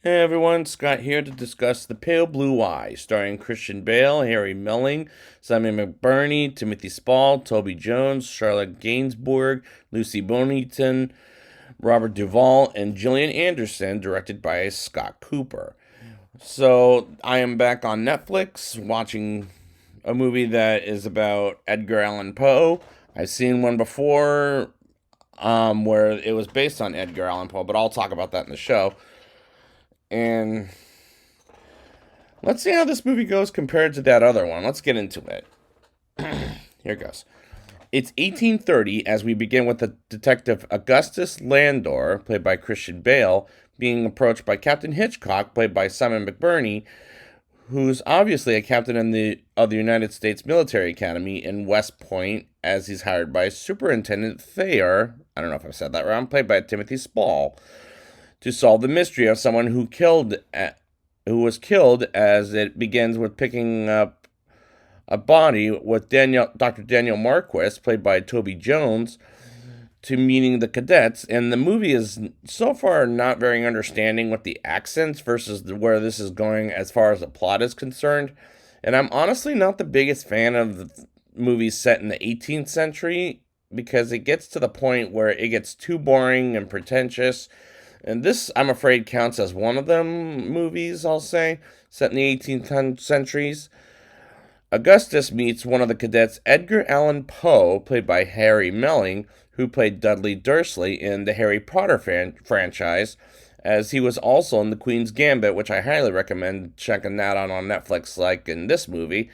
Hey everyone, Scott here to discuss The Pale Blue Eye, starring Christian Bale, Harry Melling, Simon McBurney, Timothy Spall, Toby Jones, Charlotte Gainsbourg, Lucy Bonington, Robert Duvall, and Gillian Anderson, directed by Scott Cooper. So I am back on Netflix watching a movie that is about Edgar Allan Poe. I've seen one before where it was based on Edgar Allan Poe, but I'll talk about that in the show. And let's see how this movie goes compared to that other one. Let's get into it. Here goes. It's 1830 as we begin with the detective Augustus Landor, played by Christian Bale, being approached by Captain Hitchcock, played by Simon McBurney, who's obviously a captain of the United States Military Academy in West Point, as he's hired by Superintendent Thayer, I don't know if I said that wrong, played by Timothy Spall, to solve the mystery of someone who was killed, as it begins with picking up a body with Dr. Daniel Marquis, played by Toby Jones, to meeting the cadets. And the movie is so far not very understanding with the accents versus where this is going as far as the plot is concerned. And I'm honestly not the biggest fan of the movies set in the 18th century because it gets to the point where it gets too boring and pretentious. And this, I'm afraid, counts as one of them movies, I'll say, set in the 18th centuries. Augustus meets one of the cadets, Edgar Allan Poe, played by Harry Melling, who played Dudley Dursley in the Harry Potter franchise, as he was also in The Queen's Gambit, which I highly recommend checking that out on Netflix, like in this movie.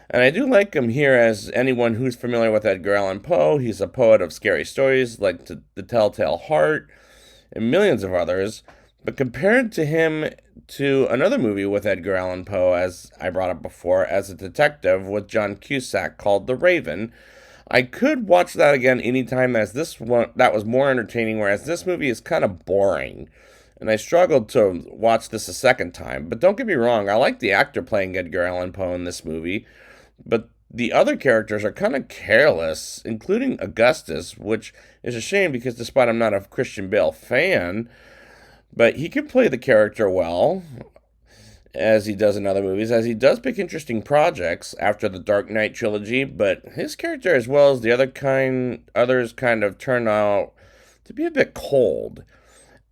And I do like him here, as anyone who's familiar with Edgar Allan Poe. He's a poet of scary stories like The Telltale Heart and millions of others. But compared to him to another movie with Edgar Allan Poe, as I brought up before, as a detective with John Cusack called The Raven, I could watch that again anytime, as this one that was more entertaining, whereas this movie is kind of boring. And I struggled to watch this a second time. But don't get me wrong, I like the actor playing Edgar Allan Poe in this movie. But the other characters are kind of careless, including Augustus, which is a shame because despite I'm not a Christian Bale fan, but he can play the character well, as he does in other movies, as he does pick interesting projects after the Dark Knight trilogy, but his character, as well as the others, kind of turn out to be a bit cold,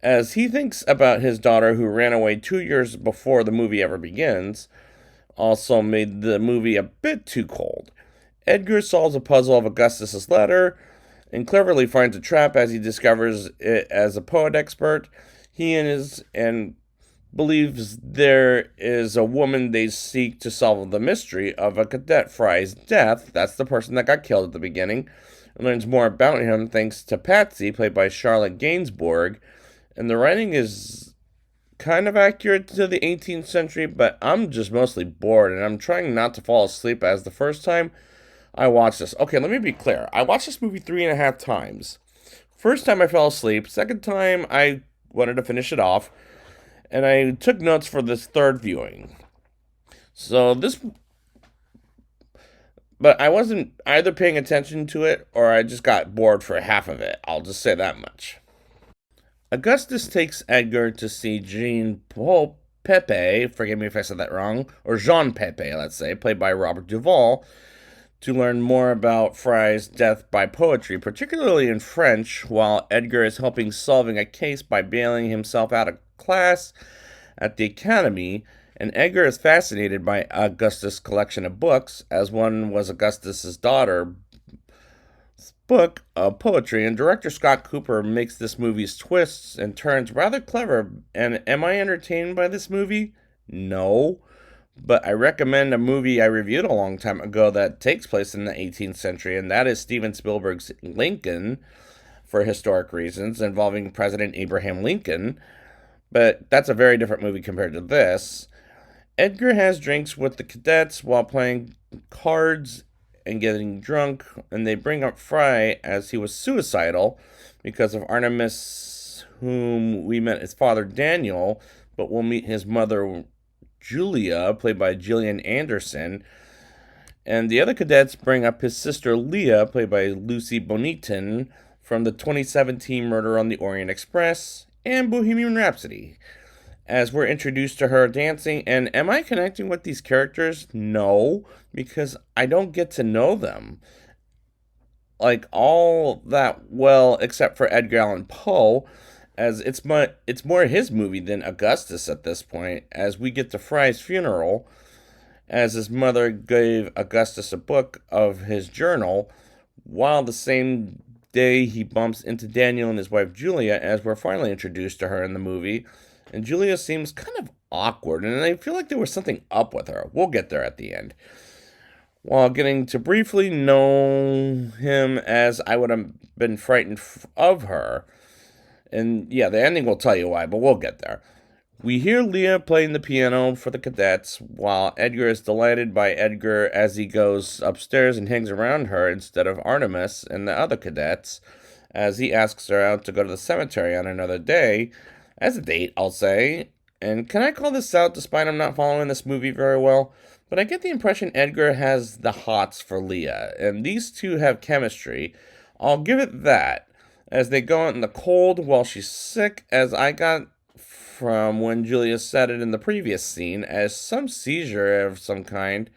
as he thinks about his daughter who ran away 2 years before the movie ever begins, also made the movie a bit too cold. Edgar solves a puzzle of Augustus's letter and cleverly finds a trap as he discovers it as a poet expert. He and believes there is a woman they seek to solve the mystery of a cadet Fry's death. That's the person that got killed at the beginning. And learns more about him thanks to Patsy, played by Charlotte Gainsbourg. And the writing is kind of accurate to the 18th century, but I'm just mostly bored and I'm trying not to fall asleep, as the first time I watched this. Okay, let me be clear. I watched this movie 3.5 times. First time I fell asleep. Second time I wanted to finish it off. And I took notes for this third viewing. So this, but I wasn't either paying attention to it or I just got bored for half of it. I'll just say that much. Augustus takes Edgar to see Jean Paul Pepe, forgive me if I said that wrong, or Jean Pepe, let's say, played by Robert Duvall, to learn more about Fry's death by poetry, particularly in French, while Edgar is helping solving a case by bailing himself out of class at the academy. And Edgar is fascinated by Augustus' collection of books, as one was Augustus's daughter book of poetry, and director Scott Cooper makes this movie's twists and turns rather clever. And am I entertained by this movie? No. But I recommend a movie I reviewed a long time ago that takes place in the 18th century, and that is Steven Spielberg's Lincoln, for historic reasons, involving President Abraham Lincoln. But that's a very different movie compared to this. Edgar has drinks with the cadets while playing cards and getting drunk, and they bring up Fry as he was suicidal because of Artemis, whom we met his father Daniel, but we'll meet his mother Julia, played by Gillian Anderson. And the other cadets bring up his sister Leah, played by Lucy Bonington, from the 2017 Murder on the Orient Express and Bohemian Rhapsody. as we're introduced to her dancing. And am I connecting with these characters? No, because I don't get to know them like all that well, except for Edgar Allan Poe, as it's more his movie than Augustus at this point, as we get to Fry's funeral, as his mother gave Augustus a book of his journal, while the same day he bumps into Daniel and his wife Julia, as we're finally introduced to her in the movie. And Julia seems kind of awkward, and I feel like there was something up with her. We'll get there at the end. While getting to briefly know him, as I would have been frightened of her. And yeah, the ending will tell you why, but we'll get there. We hear Leah playing the piano for the cadets, while Edgar is delighted by Edgar as he goes upstairs and hangs around her instead of Artemis and the other cadets, as he asks her out to go to the cemetery on another day, as a date, I'll say. And can I call this out despite I'm not following this movie very well? But I get the impression Edgar has the hots for Leah, and these two have chemistry. I'll give it that, as they go out in the cold while she's sick, as I got from when Julia said it in the previous scene, as some seizure of some kind,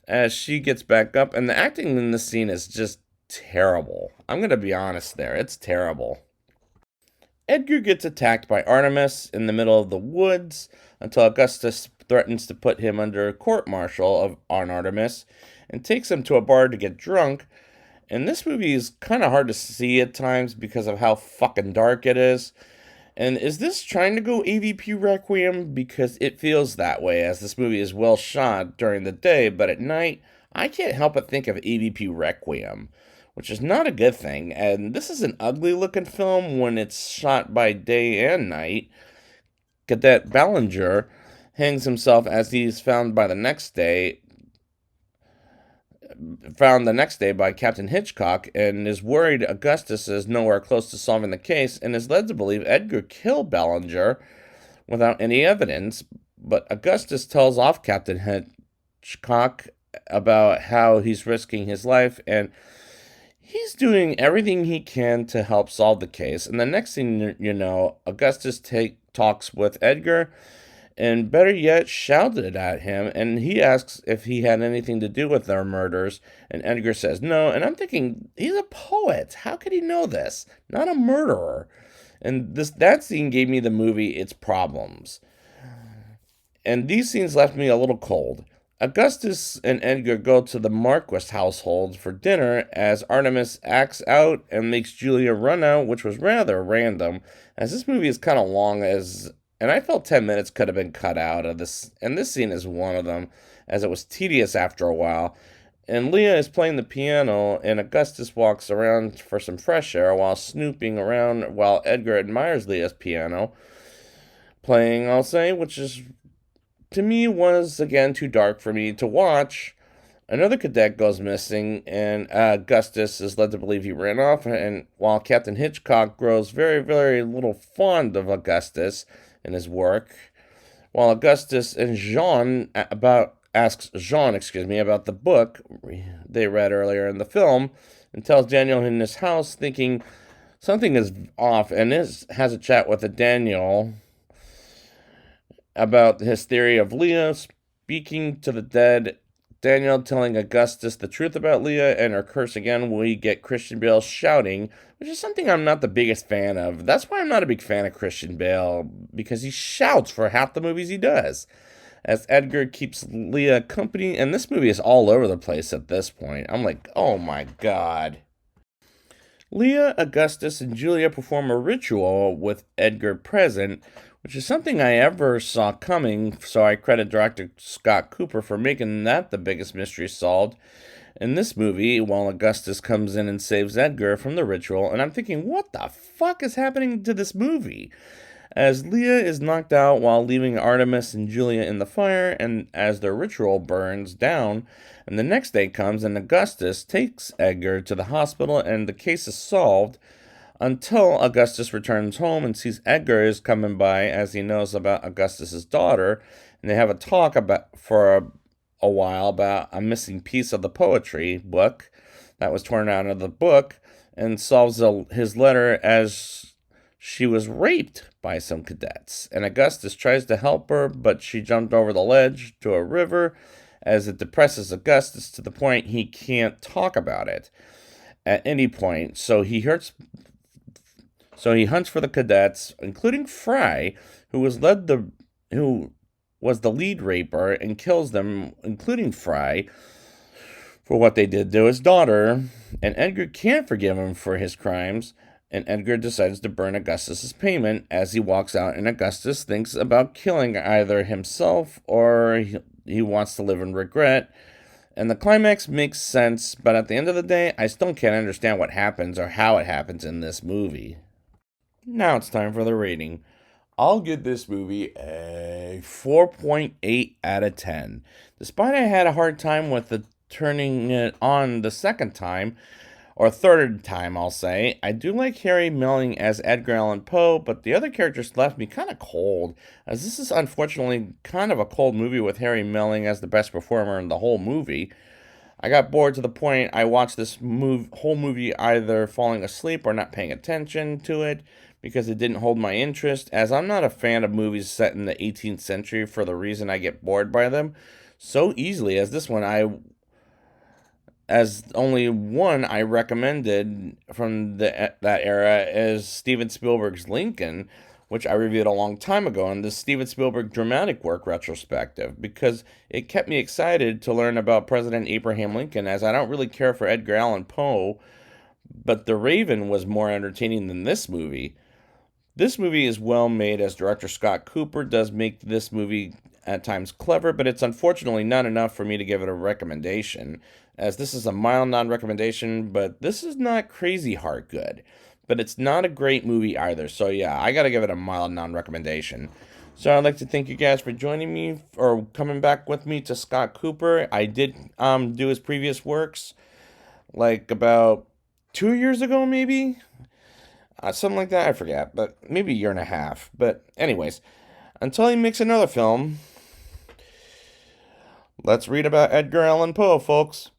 as she gets back up, and the acting in this scene is just terrible. I'm going to be honest there, it's terrible. Edgar gets attacked by Artemis in the middle of the woods until Augustus threatens to put him under court martial on Artemis and takes him to a bar to get drunk. And this movie is kind of hard to see at times because of how fucking dark it is. And is this trying to go AVP Requiem? Because it feels that way, as this movie is well shot during the day, but at night, I can't help but think of AVP Requiem, which is not a good thing. And this is an ugly looking film when it's shot by day and night. Cadet Ballinger hangs himself as he's found the next day by Captain Hitchcock, and is worried Augustus is nowhere close to solving the case and is led to believe Edgar killed Ballinger without any evidence. But Augustus tells off Captain Hitchcock about how he's risking his life, and he's doing everything he can to help solve the case. And the next thing you know, Augustus talks with Edgar, and better yet, shouted at him, and he asks if he had anything to do with their murders, and Edgar says no, and I'm thinking, he's a poet. How could he know this? Not a murderer. And that scene gave me the movie its problems. And these scenes left me a little cold. Augustus and Edgar go to the Marquis household for dinner as Artemis acts out and makes Julia run out, which was rather random, as this movie is kind of long, and I felt 10 minutes could have been cut out of this, and this scene is one of them, as it was tedious after a while. And Leah is playing the piano, and Augustus walks around for some fresh air while snooping around while Edgar admires Leah's piano playing, I'll say, which is, to me, was, again, too dark for me to watch. Another cadet goes missing, and Augustus is led to believe he ran off, and while Captain Hitchcock grows very, very little fond of Augustus in his work, while Augustus and asks Jean, about the book they read earlier in the film, and tells Daniel in his house, thinking something is off, and has a chat with Daniel about his theory of Leah speaking to the dead. Daniel telling Augustus the truth about Leah and her curse again. We get Christian Bale shouting, which is something I'm not the biggest fan of. That's why I'm not a big fan of Christian Bale, because he shouts for half the movies he does. As Edgar keeps Leah company, and this movie is all over the place at this point. I'm like, oh my god. Leah, Augustus, and Julia perform a ritual with Edgar present, which is something I ever saw coming, so I credit director Scott Cooper for making that the biggest mystery solved in this movie, while Augustus comes in and saves Edgar from the ritual, and I'm thinking, what the fuck is happening to this movie? As Leah is knocked out while leaving Artemis and Julia in the fire, and as their ritual burns down, and the next day comes and Augustus takes Edgar to the hospital and the case is solved, until Augustus returns home and sees Edgar is coming by, as he knows about Augustus's daughter, and they have a talk for a while about a missing piece of the poetry book that was torn out of the book, and solves his letter as She was raped by some cadets, and Augustus tries to help her, but she jumped over the ledge to a river as it depresses Augustus to the point he can't talk about it at any point. So he hunts for the cadets, including Fry, who who was the lead raper, and kills them, including Fry, for what they did to his daughter. And Edgar can't forgive him for his crimes, and Edgar decides to burn Augustus's payment as he walks out, and Augustus thinks about killing either himself or he wants to live in regret. And the climax makes sense, but at the end of the day, I still can't understand what happens or how it happens in this movie. Now it's time for the rating. I'll give this movie a 4.8 out of 10. Despite I had a hard time with turning it on the second time, or third time, I'll say, I do like Harry Melling as Edgar Allan Poe, but the other characters left me kind of cold, as this is unfortunately kind of a cold movie with Harry Melling as the best performer in the whole movie. I got bored to the point I watched this whole movie either falling asleep or not paying attention to it because it didn't hold my interest, as I'm not a fan of movies set in the 18th century for the reason I get bored by them so easily as this one. As only one I recommended from that era is Steven Spielberg's Lincoln, which I reviewed a long time ago in the Steven Spielberg dramatic work retrospective, because it kept me excited to learn about President Abraham Lincoln, as I don't really care for Edgar Allan Poe, but The Raven was more entertaining than this movie. This movie is well made, as director Scott Cooper does make this movie at times clever, but it's unfortunately not enough for me to give it a recommendation, as this is a mild non-recommendation, but this is not crazy hard good. But it's not a great movie either, so yeah, I gotta give it a mild non-recommendation. So I'd like to thank you guys for joining me, or coming back with me to Scott Cooper. I did do his previous works, like about 2 years ago, maybe? Something like that, I forget, but maybe a year and a half. But anyways, until he makes another film, let's read about Edgar Allan Poe, folks.